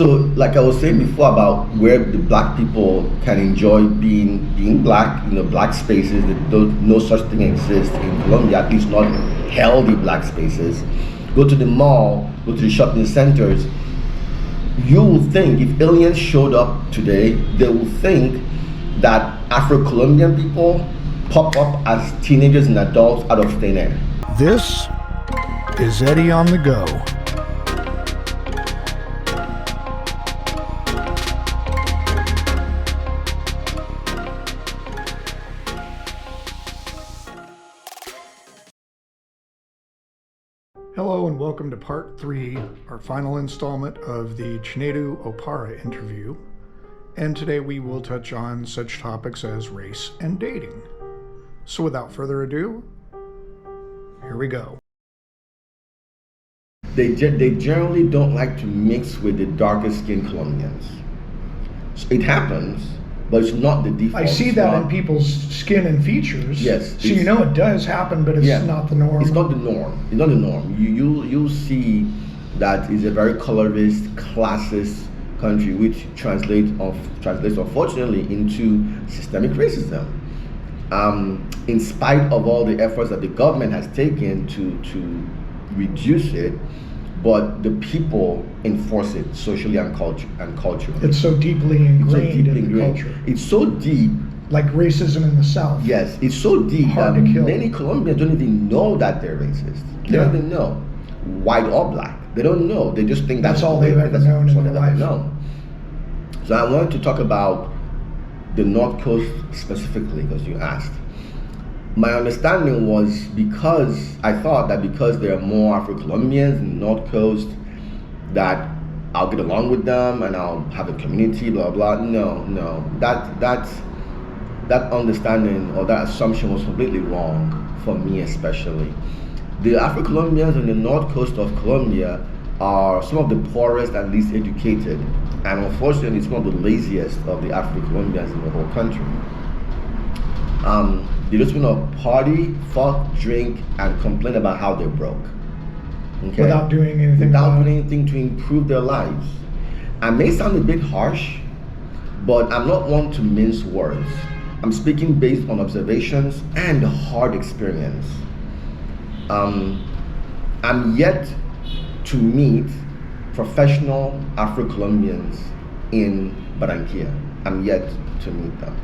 So, like I was saying before about where the black people can enjoy being black, black spaces. No such thing exists in Colombia, at least not healthy black spaces. Go to the mall, go to the shopping centers. You will think if aliens showed up today, they will think that Afro-Colombian people pop up as teenagers and adults out of thin air. This is Eddie on the Go. Hello and welcome to part 3, our final installment of the Chinedu Opara interview. And today we will touch on such topics as race and dating. So without further ado, here we go. They generally don't like to mix with the darker skinned Colombians. So it happens, but it's not the default. I see that in people's skin and features. Yes. So you know it does happen, but it's not the norm. It's not the norm. It's not the norm. You'll see that it's a very colorist, classist country, which translates unfortunately into systemic racism. In spite of all the efforts that the government has taken to reduce it, but the people enforce it socially and culturally. It's so deeply ingrained in the culture. It's so deep. Like racism in the South. Yes, it's so deep Hard that to kill. many Colombians don't even know that they're racist. They don't even know, white or black. They don't know. They just think that's all they've ever known in their life. So I wanted to talk about the North Coast specifically because you asked. My understanding was I thought that because there are more Afro-Colombians in the North Coast, that I'll get along with them and I'll have a community, blah, blah. No. That understanding or that assumption was completely wrong for me especially. The Afro-Colombians on the North Coast of Colombia are some of the poorest and least educated, and unfortunately some of the laziest of the Afro-Colombians in the whole country. They just want to party, fuck, drink, and complain about how they're broke. Okay? Without doing anything to improve their lives. I may sound a bit harsh, but I'm not one to mince words. I'm speaking based on observations and hard experience. I'm yet to meet professional Afro-Colombians in Barranquilla. I'm yet to meet them.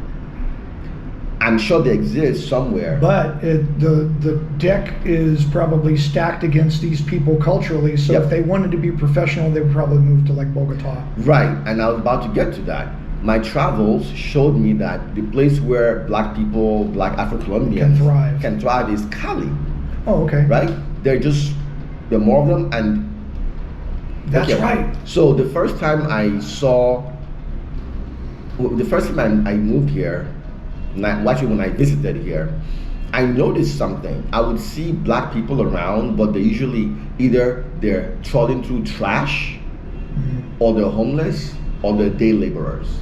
I'm sure they exist somewhere. But the deck is probably stacked against these people culturally, so if they wanted to be professional, they would probably move to like Bogota. Right, and I was about to get to that. My travels showed me that the place where black people, black Afro-Colombians can thrive is Cali. Oh, okay. Right? There are more of them, and that's right. So the first time I moved here, actually when I visited here, I noticed something. I would see black people around, but they usually they're trawling through trash, or they're homeless, or they're day laborers.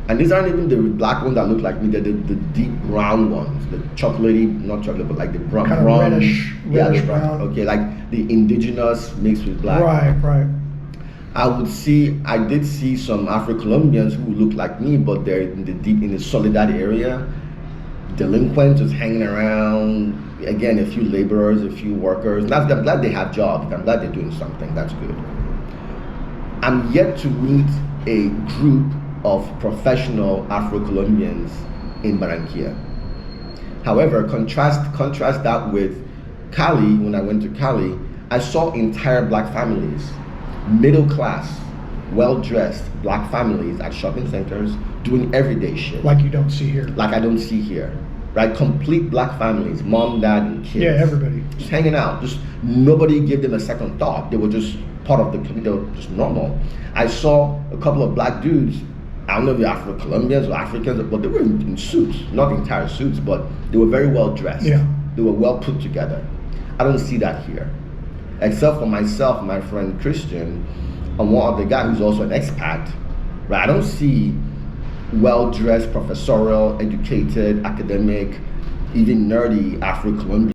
And these aren't even the black ones that look like me, they're the deep brown ones, the chocolatey, not chocolate, but like the brown. Kind of reddish brown. Okay, like the indigenous mixed with black. Right. I did see some Afro-Colombians who look like me, but they're in the Soledad area, delinquents just hanging around. Again, a few laborers, a few workers. I'm glad they have jobs. I'm glad they're doing something. That's good. I'm yet to meet a group of professional Afro-Colombians in Barranquilla. However, contrast that with Cali. When I went to Cali, I saw entire black families, middle class, well-dressed black families at shopping centers doing everyday shit. Like you don't see here. Like I don't see here. Right? Complete black families, mom, dad, and kids. Yeah, everybody. Just hanging out. Just nobody gave them a second thought. They were just part of the community. They were just normal. I saw a couple of black dudes, I don't know if they're Afro-Colombians or Africans, but they were in suits. Not entire suits, but they were very well dressed. Yeah. They were well put together. I don't see that here. Except for myself, my friend Christian, and one other guy who's also an expat, right? I don't see well-dressed, professorial, educated, academic, even nerdy Afro-Colombians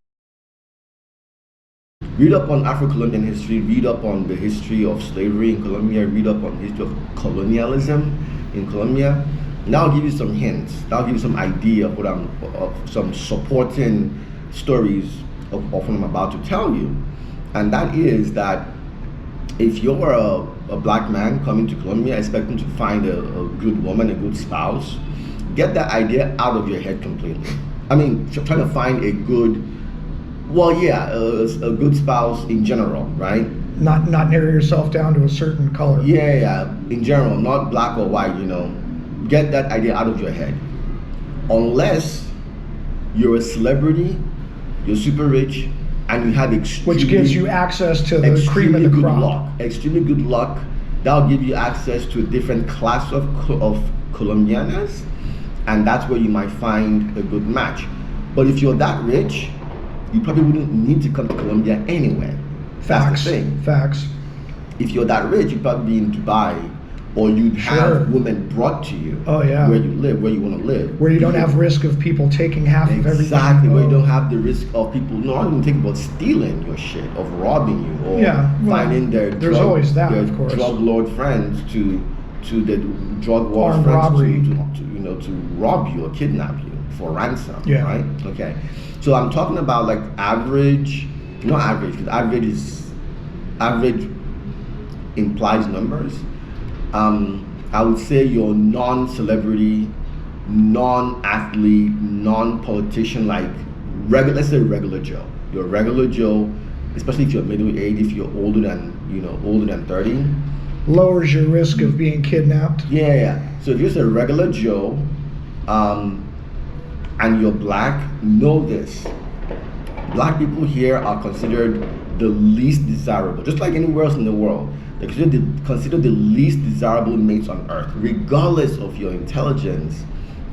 Read up on Afro-Colombian history, read up on the history of slavery in Colombia, read up on the history of colonialism in Colombia. And that'll give you some hints, that'll give you some idea of some supporting stories of what I'm about to tell you. And that is that if you're a black man coming to Colombia expecting to find a good woman, a good spouse, get that idea out of your head completely. I mean, trying to find a good, a good spouse in general, right? Not narrow yourself down to a certain color. Yeah, in general, not black or white, you know. Get that idea out of your head. Unless you're a celebrity, you're super rich, and you have which gives you access to the cream of the crop. Extremely good luck. That'll give you access to a different class of Colombianas, and that's where you might find a good match. But if you're that rich, you probably wouldn't need to come to Colombia anyway. That's the thing. Facts. If you're that rich, you'd probably be in Dubai, or you'd have women brought to you. Oh yeah. Where you live, where you want to live. Where you don't have risk of people taking half of everything. Exactly. Where you don't have the risk of people not even thinking about stealing your shit, of robbing you, or finding their drug lord friends to the drug war friends robbery. to rob you or kidnap you for ransom. Yeah. Right. Okay. So I'm talking about like average, not average, because average implies numbers. I would say your non-celebrity, non-athlete, non-politician, like let's say regular Joe. You're regular Joe, especially if you're middle-aged, if you're older than 30. Lowers your risk of being kidnapped. Yeah. So if you're just a regular Joe, and you're black, know this. Black people here are considered the least desirable, just like anywhere else in the world. They're considered the least desirable mates on earth, regardless of your intelligence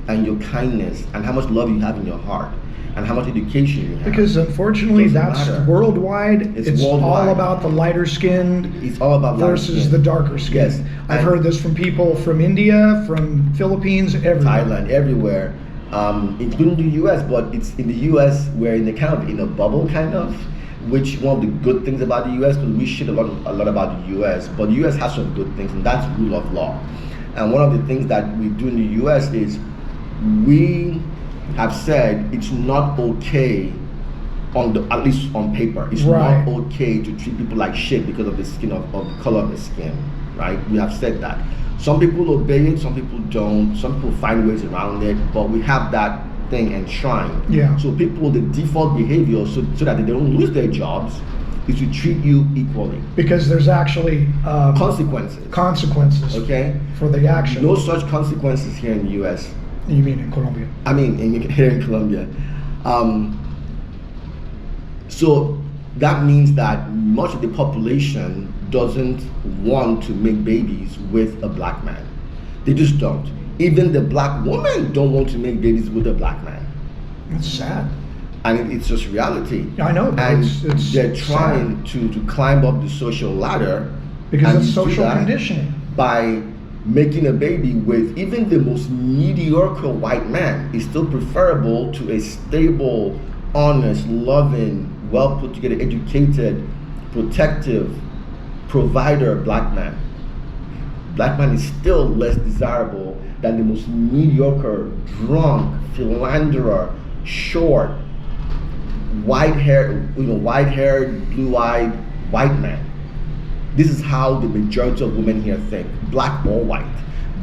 and your kindness and how much love you have in your heart and how much education you have. Because unfortunately, that's worldwide. It's worldwide. All about the lighter skinned. It's all about versus the darker skin. Yes, I've heard this from people from India, from Philippines, everywhere. Thailand, everywhere, including the U.S. But it's in the U.S. we're in a bubble kind of. Which one of the good things about the U.S., because we shit a lot about the U.S., but the U.S. has some good things, and that's rule of law. And one of the things that we do in the U.S. is we have said it's not okay, at least on paper, it's not okay to treat people like shit because of the skin of the color of the skin, right? We have said that. Some people obey it, some people don't, some people find ways around it, but we have that thing enshrined. Yeah. So people, the default behavior, so that they don't lose their jobs, is to treat you equally. Because there's actually consequences. Okay. For the action. No such consequences here in the U.S. You mean in Colombia? I mean here in Colombia. So that means that much of the population doesn't want to make babies with a black man. They just don't. Even the black women don't want to make babies with a black man. It's sad. And it's just reality. I know, but and it's they're trying to climb up the social ladder. Because it's social conditioning. By making a baby with even the most mediocre white man is still preferable to a stable, honest, loving, well put together, educated, protective, provider black man. Black man is still less desirable than the most mediocre, drunk, philanderer, short, white-haired, blue-eyed white man. This is how the majority of women here think, black or white.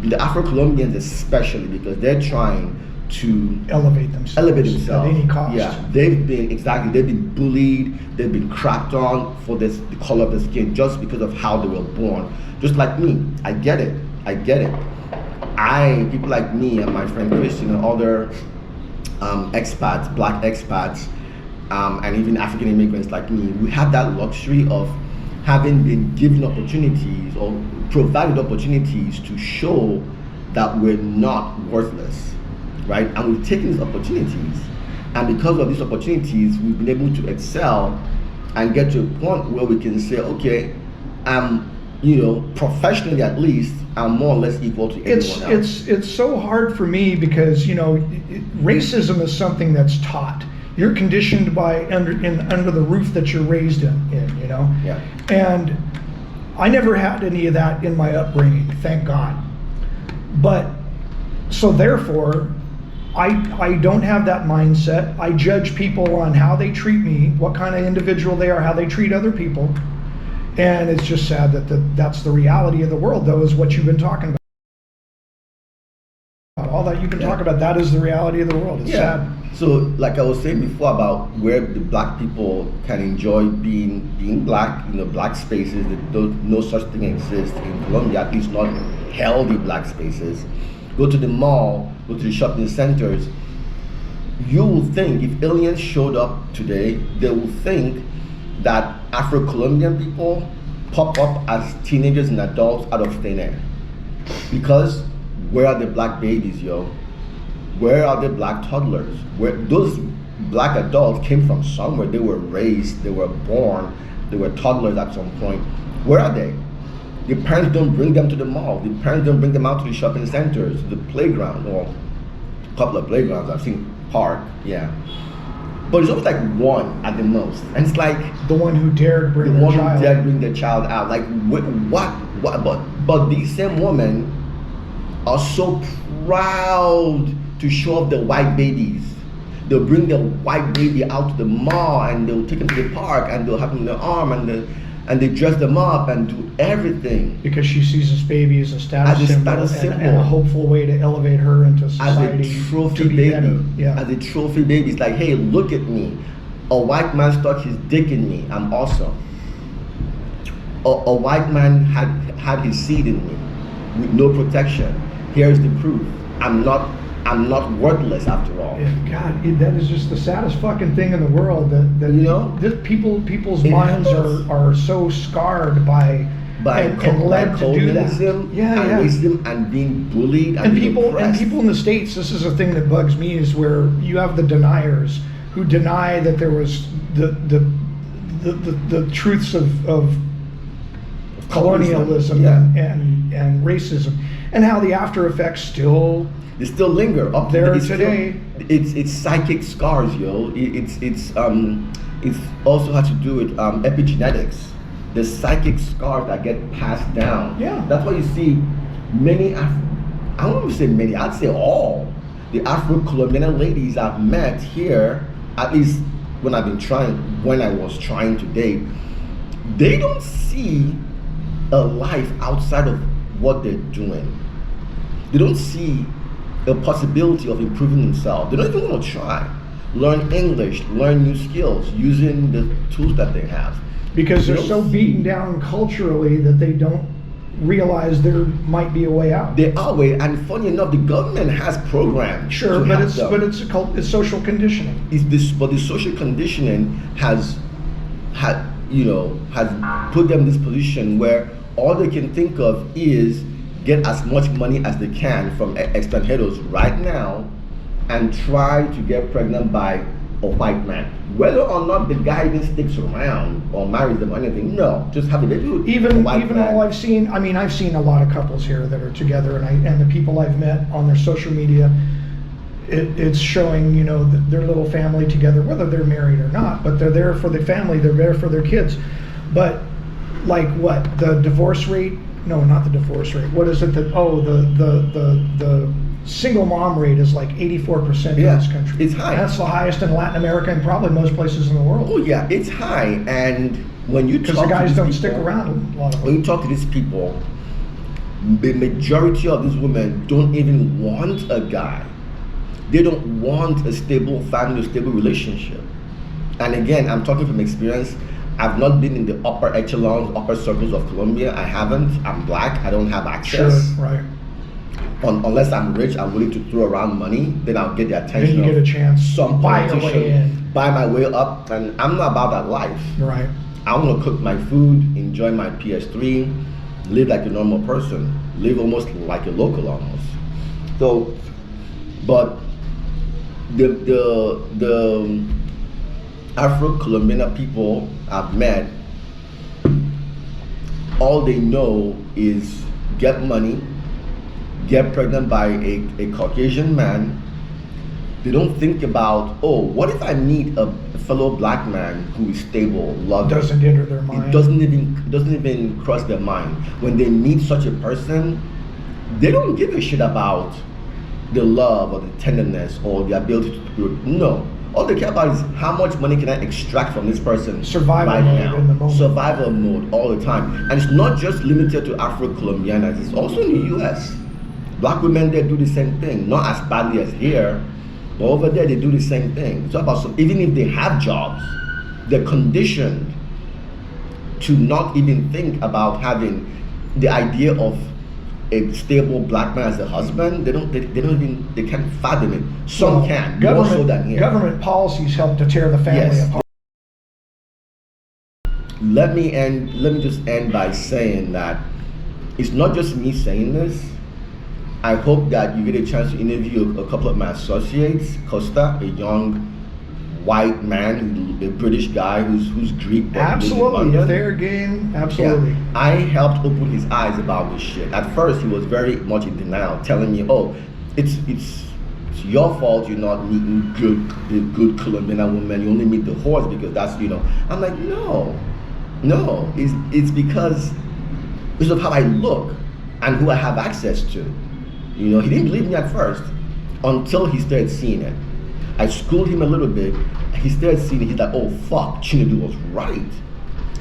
The Afro-Colombians especially, because they're trying to elevate themselves at any cost. Yeah, they've been bullied, they've been crapped on for the color of the skin just because of how they were born. Just like me, I get it. People like me and my friend Christian and other expats, black expats, and even African immigrants like me, we have that luxury of having been given opportunities or provided opportunities to show that we're not worthless, right? And we've taken these opportunities, and because of these opportunities, we've been able to excel and get to a point where we can say, okay, professionally at least, I'm more or less equal to everyone else. It's so hard for me because racism is something that's taught. You're conditioned by under the roof that you're raised in, you know? Yeah. And I never had any of that in my upbringing, thank God. But, so therefore, I don't have that mindset. I judge people on how they treat me, what kind of individual they are, how they treat other people. And it's just sad that that's the reality of the world, though, is what you've been talking about. All that you've been talking about, that is the reality of the world. It's sad. So, like I was saying before about where the black people can enjoy being black, black spaces, no such thing exists in Colombia, at least not healthy black spaces. Go to the mall, go to the shopping centers. You will think, if aliens showed up today, they will think that Afro-Colombian people pop up as teenagers and adults out of thin air. Because where are the black babies, yo? Where are the black toddlers? Where those black adults came from somewhere. They were raised, they were born, they were toddlers at some point. Where are they? The parents don't bring them to the mall. The parents don't bring them out to the shopping centers, the playground, or a couple of playgrounds. I've seen park, yeah. But it's always like one at the most. And it's like the one who dared bring the their one child. who dared bring their child out. Like what? But these same women are so proud to show off the white babies. They'll bring the white baby out to the mall and they'll take them to the park and they'll have them in their arm and they dress them up and do everything. Because she sees this baby as a status symbol, and a hopeful way to elevate her into society. As a trophy to be baby. better. Yeah. As a trophy baby. It's like, hey, look at me. A white man stuck his dick in me. I'm awesome. A white man had his seed in me with no protection. Here's the proof. I'm not worthless after all. Yeah, God, that is just the saddest fucking thing in the world. That people's minds are so scarred by and led to do that. Racism and being bullied and people in the States. This is a thing that bugs me, is where you have the deniers who deny that there was the truths of colonialism and racism, and how the after effects still. They still linger up there today. It's psychic scars, yo. It's also has to do with epigenetics. The psychic scars that get passed down. Yeah. That's why you see many. I don't want to say many. I'd say all the Afro-Colombian ladies I've met here, at least when I was trying to date, they don't see a life outside of what they're doing. They don't see a possibility of improving themselves. They don't even want to try. Learn English, learn new skills using the tools that they have. Because they're so beaten down culturally that they don't realize there might be a way out. There are ways, and funny enough, the government has programs. Sure, but it's social conditioning. But the social conditioning has put them in this position where all they can think of is get as much money as they can from extranjeros right now and try to get pregnant by a white man. Whether or not the guy even sticks around or marries them or anything, no. Just have a baby with even a white man. All I've seen a lot of couples here that are together, and the people I've met on their social media, it's showing, their little family together, whether they're married or not, but they're there for the family, they're there for their kids. But like what? The divorce rate? No, not the divorce rate. What is it the single mom rate is like 84% in this country. It's high. That's the highest in Latin America and probably most places in the world. Oh yeah, it's high. And when you talk because the guys don't people, stick around a lot of them. When you talk to these people, the majority of these women don't even want a guy. They don't want a stable family, a stable relationship. And again, I'm talking from experience. I've not been in the upper echelons, upper circles of Colombia. I haven't. I'm black. I don't have access. Sure, right. Unless I'm rich, I'm willing to throw around money, then I'll get the attention. Then you get a chance. Some buy your way in. Buy my way up, and I'm not about that life. Right. I want to cook my food, enjoy my PS3, live like a normal person, live almost like a local almost. So, but the Afro-Colombian people I've met, all they know is get money, get pregnant by a Caucasian man, They don't think about, oh, what if I meet a fellow black man who is stable, loving? Doesn't enter their mind. It doesn't even cross their mind. When they meet such a person, they don't give a shit about the love or the tenderness or the ability to do it. No. All they care about is how much money can I extract from this person Survival right mode now. in the moment. Survival mode all the time. And it's not just limited to Afro-Colombianas, it's also in the US. Black women there do the same thing, not as badly as here, but over there they do the same thing. It's about even if they have jobs, they're conditioned to not even think about having the idea of a stable black man as a husband. They can't fathom it. Some can, more so than here. Government policies help to tear the family apart. Let me just end by saying that it's not just me saying this. I hope that you get a chance to interview a couple of my associates. Costa, a young white man, a British guy who's Greek. Absolutely, if they're game, absolutely. Yeah. I helped open his eyes about this shit. At first, he was very much in denial, telling me, "Oh, it's your fault you're not meeting good Colombian women. You only meet the whores because that's I'm like, no, it's because of how I look and who I have access to. He didn't believe me at first until he started seeing it. I schooled him a little bit. He started seeing it. He's like, oh fuck, Chinedu was right.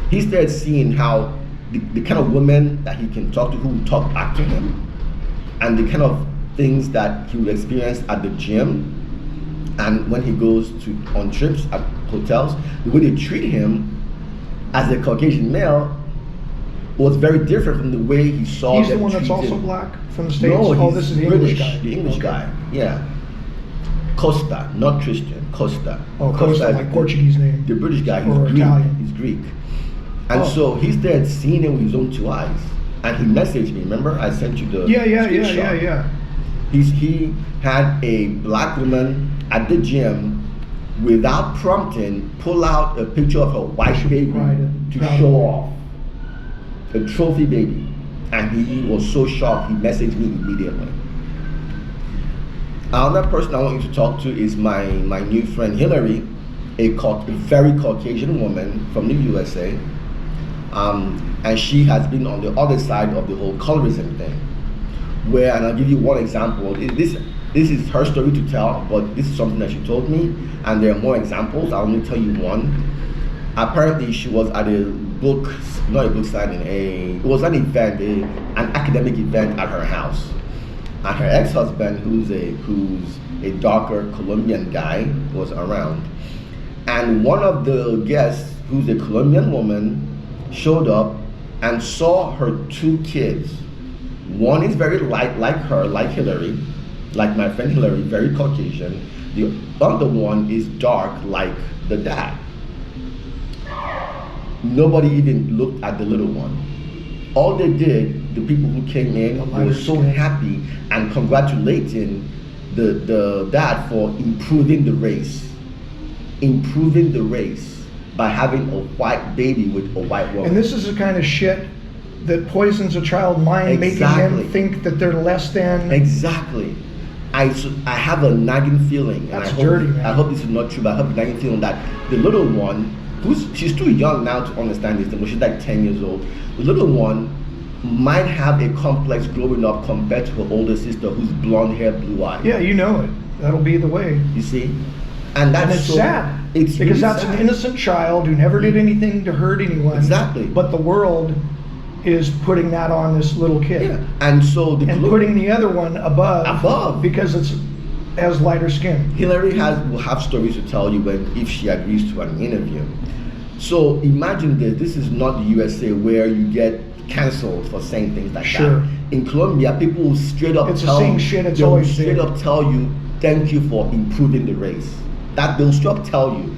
He started seeing how the kind of women that he can talk to who talk back to him, and the kind of things that he would experience at the gym, and when he goes on trips at hotels, the way they treat him as a Caucasian male was very different from the way he saw He's them the one that's also treated. black from the States? No, this is the British, English guy. the English guy, yeah. Costa, not Christian, Costa. Oh, Costa, like Portuguese name. The British guy, he's or Greek. Italian. He's Greek. And so he started seeing it with his own two eyes. And he messaged me, remember? I sent you the screenshot. He had a black woman at the gym, without prompting, pull out a picture of her white baby to show off. A trophy baby. And he was so shocked, he messaged me immediately. Another person I want you to talk to is my new friend Hillary, a very Caucasian woman from the USA. And she has been on the other side of the whole colorism thing. And I'll give you one example. This is her story to tell, but this is something that she told me, and there are more examples. I'll only tell you one. Apparently, she was at it was an event, an academic event at her house. And her ex-husband, who's a darker Colombian guy, was around. And one of the guests, who's a Colombian woman, showed up and saw her two kids. One is very light like her, like Hillary, like my friend Hillary, very Caucasian. The other one is dark like the dad. Nobody even looked at the little one. All they did, the people who came in, were so happy and congratulating the dad for improving the race by having a white baby with a white woman. And this is the kind of shit that poisons a child's mind, making them think that they're less than. Exactly. I have a nagging feeling, That's dirty, man. I hope this is not true, but I have a nagging feeling that the little one, she's too young now to understand this, but she's like 10 years old. The little one might have a complex growing up compared to her older sister who's blonde hair, blue eyes. Yeah, you know it. That'll be the way. You see? And it's sad. It's because really that's sad. an innocent child who never did anything to hurt anyone. Exactly. But the world is putting that on this little kid. Yeah. And so putting the other one above because has lighter skin. Hillary will have stories to tell you if she agrees to an interview. So imagine this is not the USA where you get canceled for saying things like that. In Colombia, people will straight up tell you, thank you for improving the race. That they'll straight up tell you.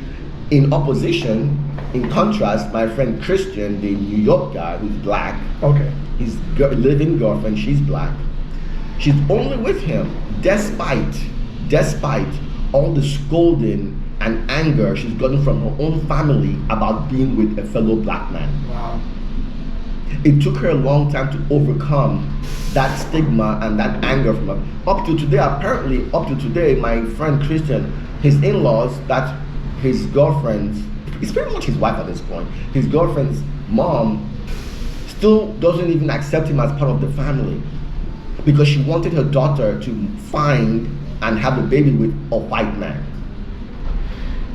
In opposition, in contrast, my friend Christian, the New York guy who's black, his living girlfriend, she's black. She's only with him despite all the scolding and anger she's gotten from her own family about being with a fellow black man. Wow. It took her a long time to overcome that stigma and that anger from her. Up to today, apparently, up to today, my friend Christian, his in-laws, that his girlfriend's, it's pretty much his wife at this point, his girlfriend's mom still doesn't even accept him as part of the family because she wanted her daughter to find and have a baby with a white man.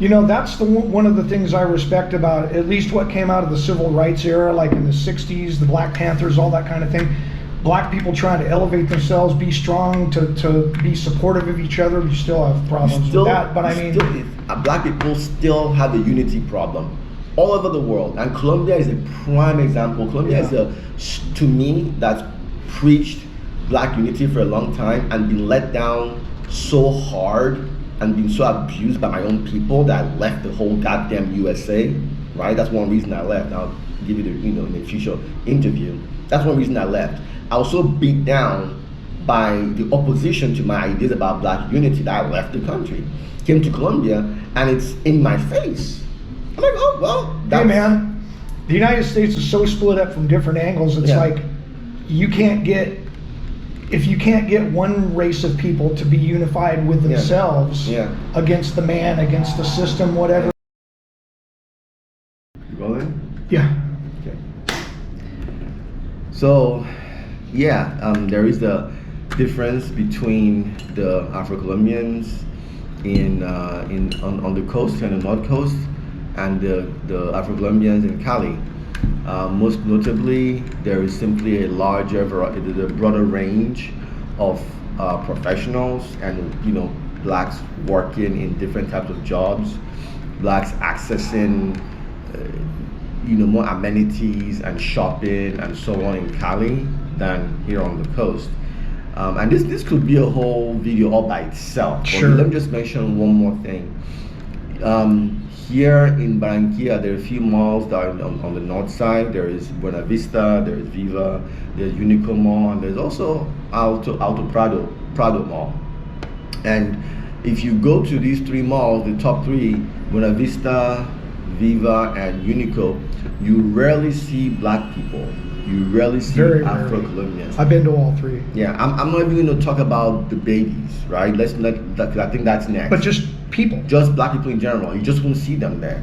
You know, that's one of the things I respect about at least what came out of the civil rights era, like in the 60s, the Black Panthers, all that kind of thing. Black people trying to elevate themselves, be strong, to be supportive of each other. You still have problems with that, but I mean... Black people still have a unity problem all over the world, and Colombia is a prime example. Colombia is to me, that's preached Black unity for a long time and been let down so hard and been so abused by my own people that I left the whole goddamn USA, right? That's one reason I left. I'll give you the, in a future interview. That's one reason I left. I was so beat down by the opposition to my ideas about Black unity that I left the country. Came to Colombia, and it's in my face. I'm like, oh, well, that's... Hey man, the United States is so split up from different angles, it's like, you can't get, if you can't get one race of people to be unified with themselves against the man, against the system, whatever. You rolling? Yeah. Okay. So, there is a difference between the Afro-Colombians on the coast and the north coast and the Afro-Colombians in Cali. Most notably, there is simply a broader range of professionals and Blacks working in different types of jobs, Blacks accessing more amenities and shopping and so on in Cali than here on the coast. And this could be a whole video all by itself. Sure. But let me just mention one more thing. Here in Barranquilla, there are a few malls that are on the north side. There is Buena Vista, there is Viva, there's Unico Mall, and there's also Alto Prado Mall. And if you go to these three malls, the top three, Buena Vista, Viva, and Unico, you rarely see Black people. You rarely see Afro-Colombians. I've been to all three. Yeah, I'm not even going to talk about the babies, right? I think that's next. But just people. Just Black people in general. You just won't see them there.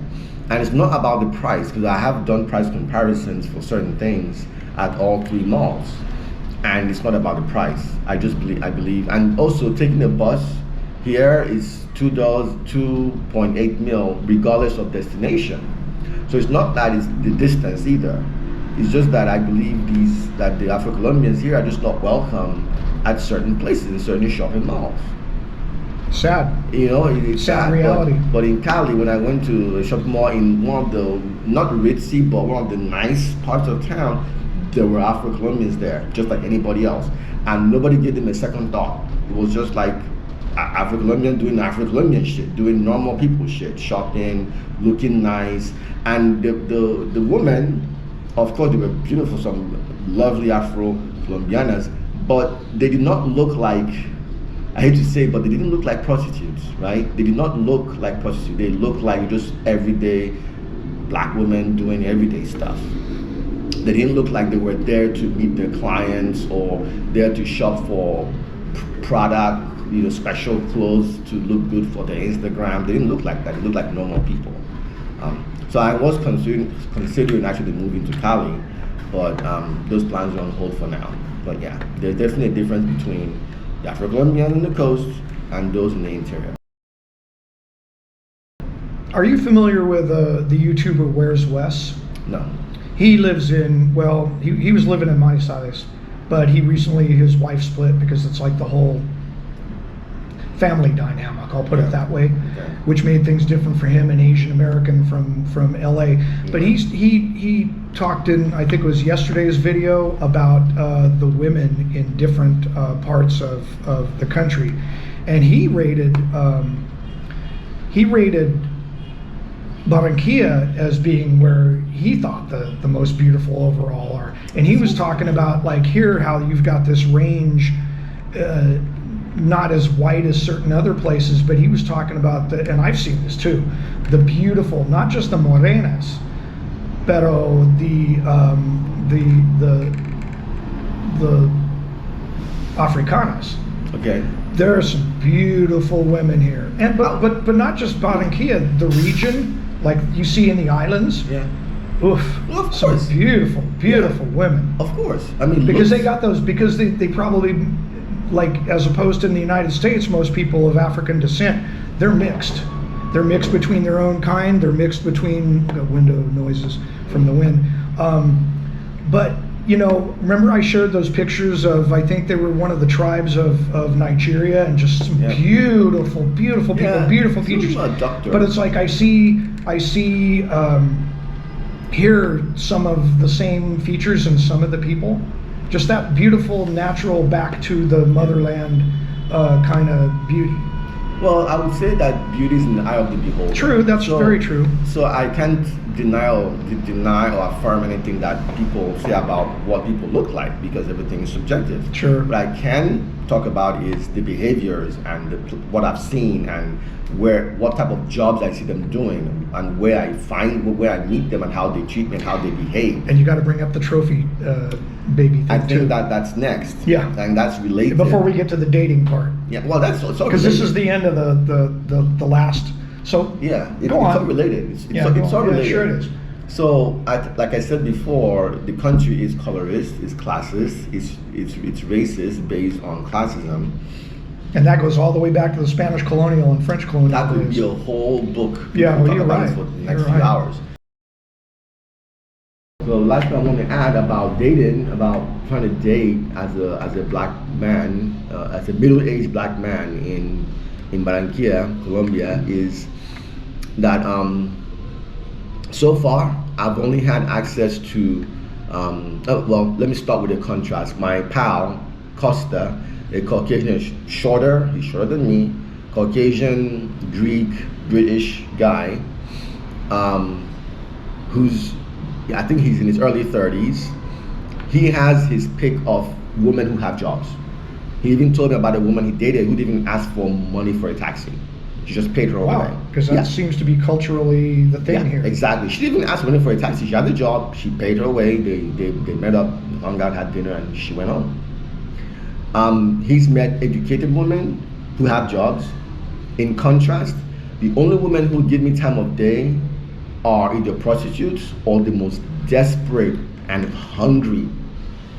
And it's not about the price, because I have done price comparisons for certain things at all three malls. And it's not about the price. I believe. And also taking a bus here is $2, 2.8 mil, regardless of destination. So it's not that it's the distance either. It's just that I believe that the Afro-Colombians here are just not welcome at certain places, in certain shopping malls. Sad. It's sad reality. But in Cali, when I went to a shopping mall in one of the, not ritzy, but one of the nice parts of town, there were Afro-Colombians there, just like anybody else. And nobody gave them a second thought. It was just like Afro-Colombian doing Afro-Colombian shit, doing normal people shit, shopping, looking nice. And the women, of course, they were beautiful, some lovely Afro-Colombianas, but they did not look like, I hate to say, but they didn't look like prostitutes, right? They did not look like prostitutes. They looked like just everyday Black women doing everyday stuff. They didn't look like they were there to meet their clients or there to shop for product, special clothes to look good for their Instagram. They didn't look like that. They looked like normal people. So I was considering actually moving to Cali, but those plans are on hold for now. But yeah, there's definitely a difference between the Afro-Colombians on the coast and those in the interior. Are you familiar with the YouTuber Where's Wes? No. He lives in, he was living in Manizales, but his wife split because it's like the whole family dynamic, I'll put it that way, which made things different for him, an Asian American from LA. But he talked in, I think it was yesterday's video, about the women in different parts of the country, and he rated Barranquilla as being where he thought the most beautiful overall are. And he was talking about like here how you've got this range, not as white as certain other places, but he was talking about and I've seen this too, the beautiful, not just the morenas, pero the Africanas. Okay. There are some beautiful women here, and but not just Barranquilla, the region, like you see in the islands. Yeah. Oof. Well, of some course. beautiful women. Of course. I mean, Because looks- they got those, because they probably, like, as opposed to in the United States, most people of African descent, they're mixed. They're mixed between their own kind. They're mixed between window noises from the wind. But you know, remember I shared those pictures of, I think they were one of the tribes of Nigeria, and just some beautiful people, beautiful features. But it's like I see here some of the same features in some of the people. Just that beautiful, natural, back to the motherland kind of beauty. Well, I would say that beauty is in the eye of the beholder. True, that's very true. So I can't deny or affirm anything that people say about what people look like, because everything is subjective. Sure. What I can talk about is the behaviors and what I've seen, and what type of jobs I see them doing, and where I meet them, and how they treat me and how they behave. And you got to bring up the trophy baby thing I think too. that's next. Yeah. And that's related. Before we get to the dating part. Yeah. Well, that's also because this is the end of the last. So yeah, it's go on. all related. It's all Yeah, related. sure it is. So, like I said before, the country is colorist, is classist, it's racist based on classism. And that goes all the way back to the Spanish colonial and French colonial That could days. be a whole book. Yeah, well, talk you're about right. it for the next You're few right. hours. So, last thing I want to add about dating, about trying to date as a black man, as a middle-aged black man in Barranquilla, Colombia, is that so far I've only had access to well, let me start with a contrast. My pal Costa, a Caucasian, he's shorter than me, Caucasian, Greek, British guy, who's, I think he's in his early 30s. He has his pick of women who have jobs. He even told me about a woman he dated who didn't even ask for money for a taxi. She just paid her own way. Wow, because that seems to be culturally the thing here. Exactly. She didn't even ask money for a taxi. She had a job. She paid her way. They met up, hung out, had dinner, and she went home. He's met educated women who have jobs. In contrast, the only women who give me time of day are either prostitutes or the most desperate and hungry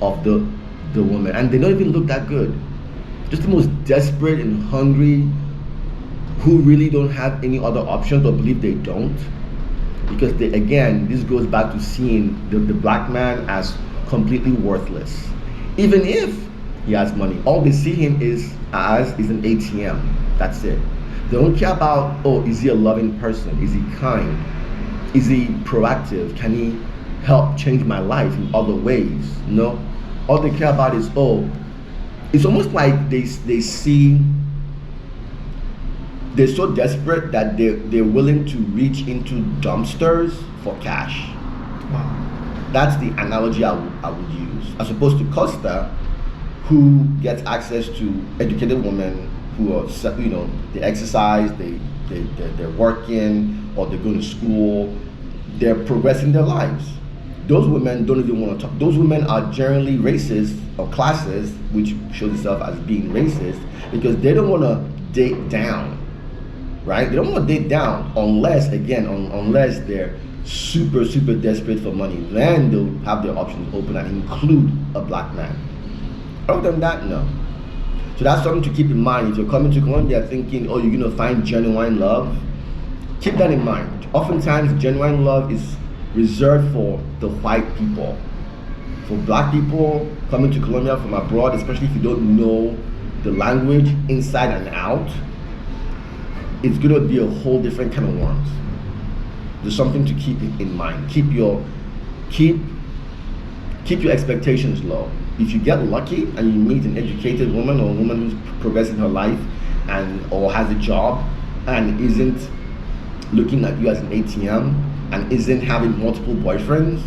of the women, and they don't even look that good. Just the most desperate and hungry, who really don't have any other options or believe they don't, because this goes back to seeing the black man as completely worthless. Even if he has money, all they see him is an ATM. That's it. They don't care about, oh, is he a loving person? Is he kind? Is he proactive? Can he help change my life in other ways? No. All they care about is, oh, it's almost like they see, they're so desperate that they're willing to reach into dumpsters for cash. Wow. That's the analogy I would use, as opposed to Costa, who gets access to educated women who are, they exercise, they're working, or they're going to school, they're progressing their lives. Those women don't even want to talk. Those women are generally racist or classist, which shows itself as being racist, because they don't want to date down, right? They don't want to date down unless they're super desperate for money. Then they'll have their options open and include a black man. Other than that, no. So that's something to keep in mind. If you're coming to Colombia thinking, oh, you're going to find genuine love, keep that in mind. Oftentimes, genuine love is reserved for the white people. For black people coming to Colombia from abroad, especially if you don't know the language inside and out, it's going to be a whole different kind of worms. There's something to keep in mind. Keep your expectations low. If you get lucky and you meet an educated woman or a woman who's progressing her life or has a job and isn't looking at you as an ATM and isn't having multiple boyfriends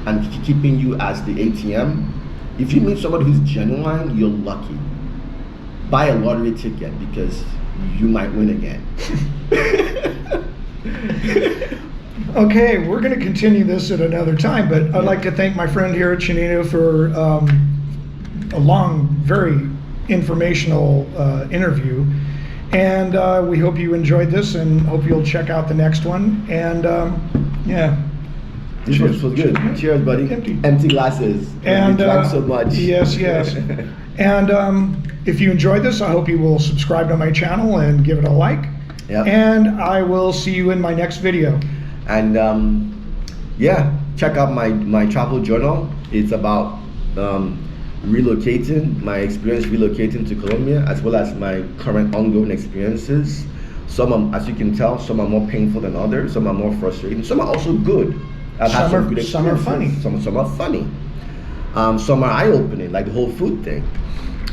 and keeping you as the ATM, if you meet somebody who's genuine, you're lucky. Buy a lottery ticket because you might win again. Okay, we're going to continue this at another time, but I'd like to thank my friend here at Chinedu for a long, very informational interview. And we hope you enjoyed this and hope you'll check out the next one. And yeah. This was good. Cheers, buddy. Empty glasses. And we drank so much. Yes. And if you enjoyed this, I hope you will subscribe to my channel and give it a like. Yep. And I will see you in my next video. And yeah, check out my travel journal. It's about relocating, my experience relocating to Colombia, as well as my current ongoing experiences. Some are, as you can tell, some are more painful than others. Some are more frustrating. Some are also good. I've had some good experiences. Some are funny. Some are funny. Some are eye-opening, like the whole food thing.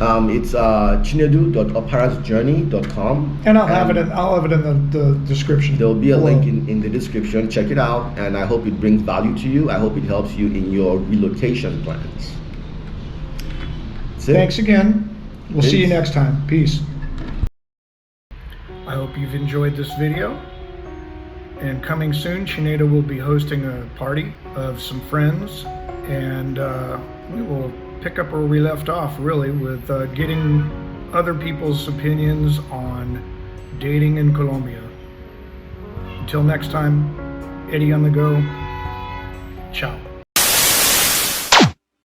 It's chinedu.oparasjourney.com. And I'll have it in the description. There'll be a link in the description. Check it out, and I hope it brings value to you. I hope it helps you in your relocation plans. Thanks again. We'll see you next time. Peace. I hope you've enjoyed this video. And coming soon, Chinedu will be hosting a party of some friends, and we will pick up where we left off, really, with getting other people's opinions on dating in Colombia. Until next time, Eddie on the go. Ciao.